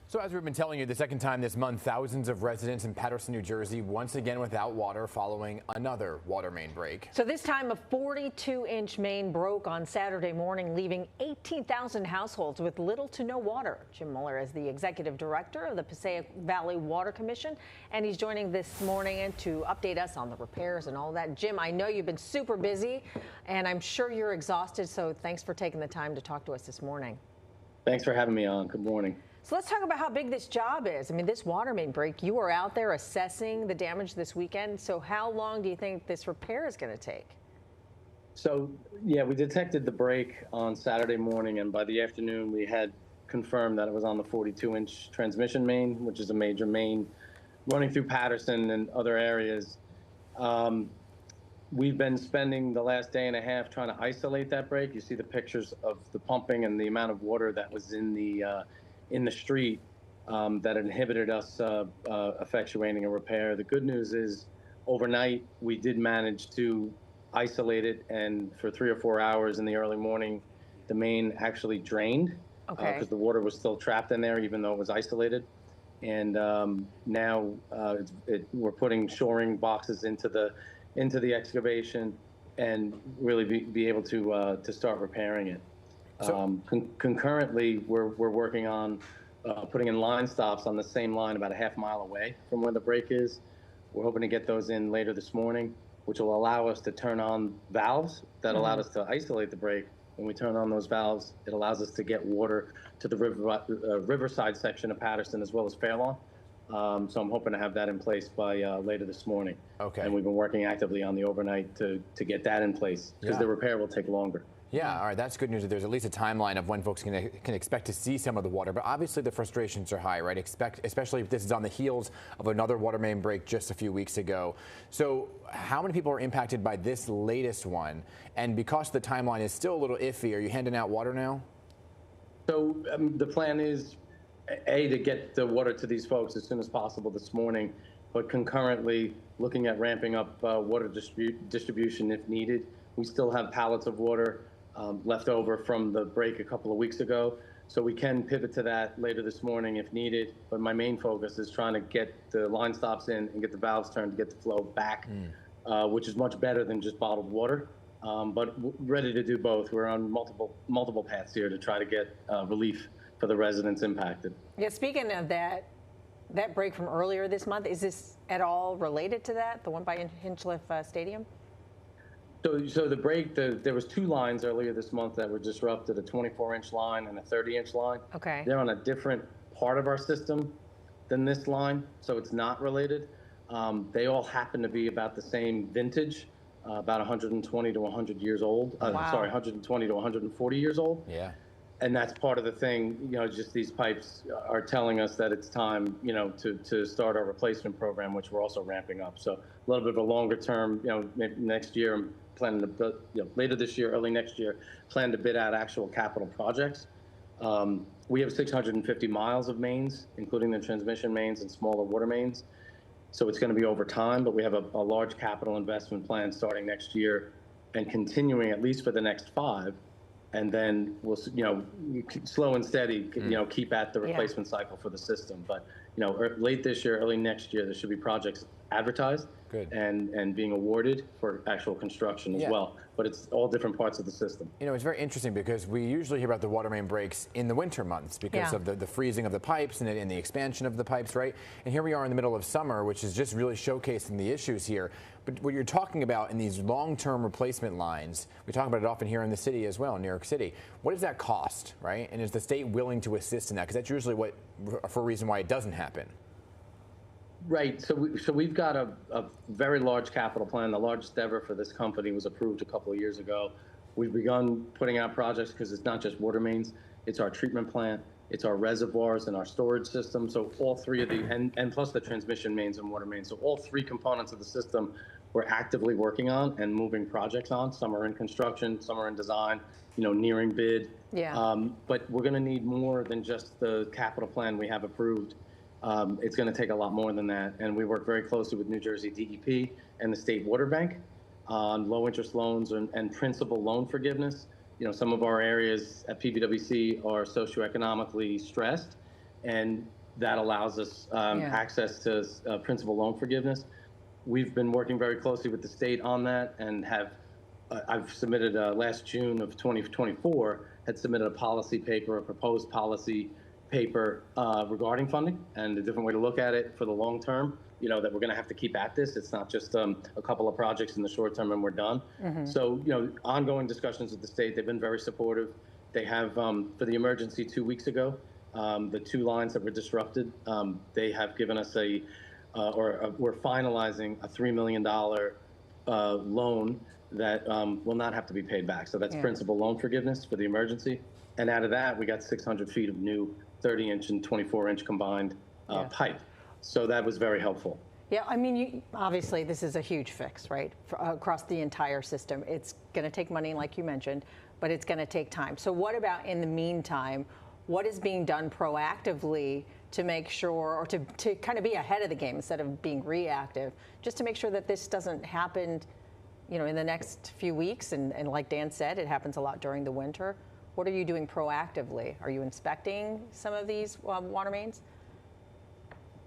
So as we've been telling you, the second time this month, thousands of residents in Paterson, New Jersey, once again without water following another water main break. So this time a 42-inch main broke on Saturday morning, leaving 18,000 households with little to no water. Jim Mueller is the executive director of the Passaic Valley Water Commission, and he's joining this morning to update us on the repairs and all that. Jim, I know you've been super busy, and I'm sure you're exhausted, so thanks for taking the time to talk to us this morning. Thanks for having me on. Good morning. So let's talk about how big this job is. I mean, this water main break, you were out there assessing the damage this weekend. So how long do you think this repair is going to take? So, yeah, we detected the break on Saturday morning, and by the afternoon, we had confirmed that it was on the 42-inch transmission main, which is a major main running through Paterson and other areas. We've been spending the last day and a half trying to isolate that break. You see the pictures of the pumping and the amount of water that was in the street that inhibited us effectuating a repair. The good news is overnight we did manage to isolate it, and for 3 or 4 hours in the early morning the main actually drained because the water was still trapped in there even though it was isolated. And now we're putting shoring boxes into the excavation and really be able to start repairing it. So, concurrently, we're working on putting in line stops on the same line about a half mile away from where the break is. We're hoping to get those in later this morning, which will allow us to turn on valves that allowed us to isolate the break. When we turn on those valves, it allows us to get water to the riverside section of Paterson as well as Fairlawn. So I'm hoping to have that in place by later this morning. Okay. And we've been working actively on the overnight to get that in place because the repair will take longer. Yeah, all right, that's good news that there's at least a timeline of when folks can expect to see some of the water, but obviously the frustrations are high, right? Especially if this is on the heels of another water main break just a few weeks ago. So how many people are impacted by this latest one? And because the timeline is still a little iffy, are you handing out water now? So the plan is, to get the water to these folks as soon as possible this morning, but concurrently looking at ramping up water distribution if needed. We still have pallets of water left over from the break a couple of weeks ago. So we can pivot to that later this morning if needed. But my main focus is trying to get the line stops in and get the valves turned to get the flow back, which is much better than just bottled water. But ready to do both. We're on multiple paths here to try to get relief for the residents impacted. Yeah, speaking of that break from earlier this month, is this at all related to that, the one by Hinchliffe Stadium? So the break, there was 2 lines earlier this month that were disrupted, a 24-inch line and a 30-inch line. Okay. They're on a different part of our system than this line, so it's not related. They all happen to be about the same vintage, about 120 to 100 years old. Sorry, 120 to 140 years old. Yeah. And that's part of the thing, just these pipes are telling us that it's time, to start our replacement program, which we're also ramping up. So a little bit of a longer term, maybe next year, I'm planning to, later this year, early next year, plan to bid out actual capital projects. We have 650 miles of mains, including the transmission mains and smaller water mains. So it's going to be over time, but we have a large capital investment plan starting next year and continuing at least for the next 5. And then we'll, slow and steady, keep at the replacement cycle for the system. But, late this year, early next year, there should be projects advertised and being awarded for actual construction as well. But it's all different parts of the system. It's very interesting because we usually hear about the water main breaks in the winter months because of the freezing of the pipes and the expansion of the pipes, right? And here we are in the middle of summer, which is just really showcasing the issues here. But what you're talking about in these long-term replacement lines, we talk about it often here in the city as well, in New York City. What does that cost, right? And is the state willing to assist in that? Because that's usually for a reason why it doesn't happen. Right. So we've got a very large capital plan. The largest ever for this company was approved a couple of years ago. We've begun putting out projects because it's not just water mains. It's our treatment plant. It's our reservoirs and our storage system. So all 3 of the, and plus the transmission mains and water mains. So all 3 components of the system we're actively working on and moving projects on. Some are in construction, some are in design, nearing bid. Yeah. But we're going to need more than just the capital plan we have approved. It's going to take a lot more than that. And we work very closely with New Jersey DEP and the State Water Bank on low interest loans and principal loan forgiveness. Some of our areas at PBWC are socioeconomically stressed, and that allows us access to principal loan forgiveness. We've been working very closely with the state on that, and I've submitted last June of 2024 had submitted a policy paper, a proposed policy paper regarding funding and a different way to look at it for the long term. You know, that we're going to have to keep at this. It's not just a couple of projects in the short term and we're done. So, you know, ongoing discussions with the state. They've been very supportive. They have, for the emergency 2 weeks ago, the 2 lines that were disrupted, they have given us we're finalizing a $3 million loan that will not have to be paid back. So that's principal loan forgiveness for the emergency. And out of that, we got 600 feet of new 30-inch and 24-inch combined pipe. So that was very helpful. Yeah, I mean, obviously this is a huge fix, right, across the entire system. It's going to take money, like you mentioned, but it's going to take time. So what about in the meantime? What is being done proactively to make sure, or to kind of be ahead of the game instead of being reactive, just to make sure that this doesn't happen, you know, in the next few weeks? And like Dan said, it happens a lot during the winter. What are you doing proactively? Are you inspecting some of these water mains?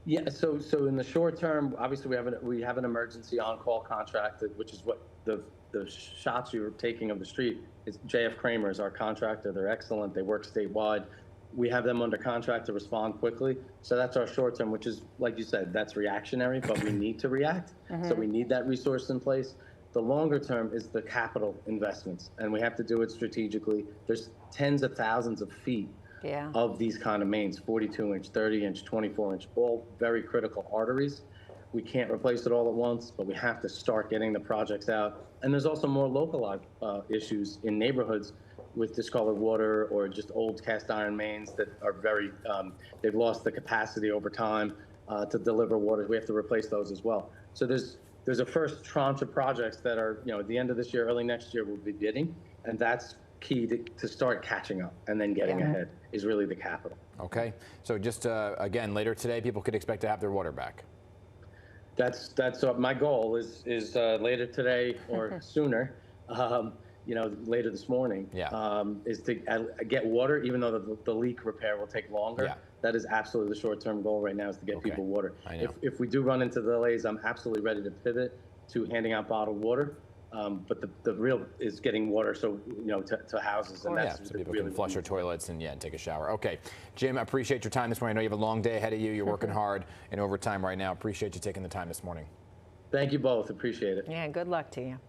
Yeah, so in the short term, obviously we have an emergency on-call contract, which is what the shots you were taking of the street. It's JF Kramer is our contractor. They're excellent. They work statewide. We have them under contract to respond quickly. So that's our short term, which is, like you said, that's reactionary, but we need to react. So we need that resource in place. The longer term is the capital investments, and we have to do it strategically. There's tens of thousands of feet of these kind of mains, 42-inch, 30-inch, 24-inch, all very critical arteries. We can't replace it all at once, but we have to start getting the projects out. And there's also more localized issues in neighborhoods with discolored water or just old cast iron mains that are very, they've lost the capacity over time to deliver water. We have to replace those as well. So there's a first tranche of projects that are, you know, at the end of this year, early next year, we'll be bidding, and that's key to start catching up and then getting ahead is really the capital. Okay, so just again, later today, people could expect to have their water back. That's my goal is later today or sooner. You know, later this morning, is to get water, even though the leak repair will take longer. Yeah. That is absolutely the short-term goal right now, is to get people water. If we do run into delays, I'm absolutely ready to pivot to handing out bottled water. But the real is getting water, so you know, to houses, and that's so people can flush their toilets and and take a shower. Okay, Jim, I appreciate your time this morning. I know you have a long day ahead of you. You're working hard and overtime right now. Appreciate you taking the time this morning. Thank you both. Appreciate it. Yeah, good luck to you.